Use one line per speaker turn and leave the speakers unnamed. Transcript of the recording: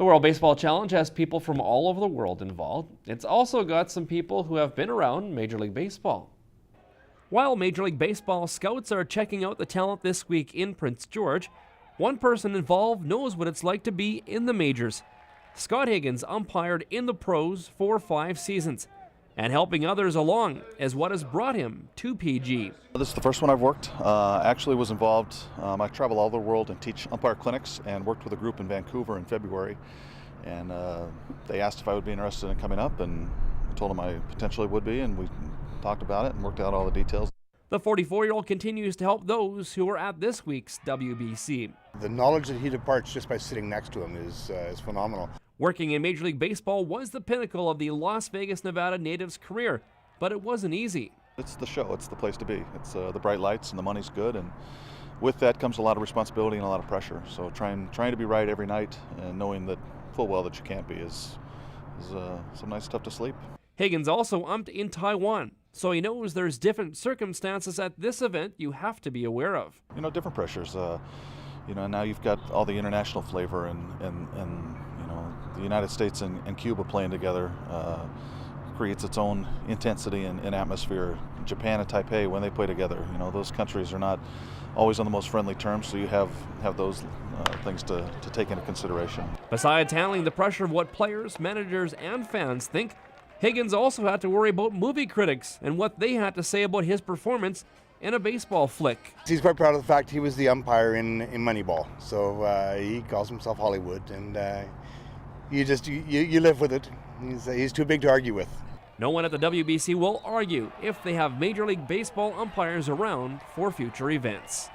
The World Baseball Challenge has people from all over the world involved. It's also got some people who have been around Major League Baseball. While Major League Baseball scouts are checking out the talent this week in Prince George, one person involved knows what it's like to be in the majors. Scott Higgins umpired in the pros for 5 seasons, and helping others along is what has brought him to PG.
This is the first one I've worked. Actually was involved, I travel all over the world and teach umpire clinics, and worked with a group in Vancouver in February. And they asked if I would be interested in coming up, and I told them I potentially would be, and we talked about it and worked out all the details.
The 44-year-old continues to help those who are at this week's WBC.
The knowledge that he departs just by sitting next to him is phenomenal.
Working in Major League Baseball was the pinnacle of the Las Vegas, Nevada native's career, but it wasn't easy.
It's the show, it's the place to be. It's the bright lights and the money's good, and with that comes a lot of responsibility and a lot of pressure. So trying to be right every night and knowing that full well that you can't be is some nice stuff to sleep.
Higgins also umped in Taiwan, so he knows there's different circumstances at this event you have to be aware of.
You know, different pressures. Now you've got all the international flavor, and you know, the United States and Cuba playing together creates its own intensity and atmosphere. Japan and Taipei, when they play together, you know, those countries are not always on the most friendly terms, so you have those things to take into consideration.
Besides handling the pressure of what players, managers, and fans think, Higgins also had to worry about movie critics and what they had to say about his performance in a baseball flick.
He's quite proud of the fact he was the umpire in Moneyball, so he calls himself Hollywood, and you live with it. He's too big to argue with.
No one at the WBC will argue if they have Major League Baseball umpires around for future events.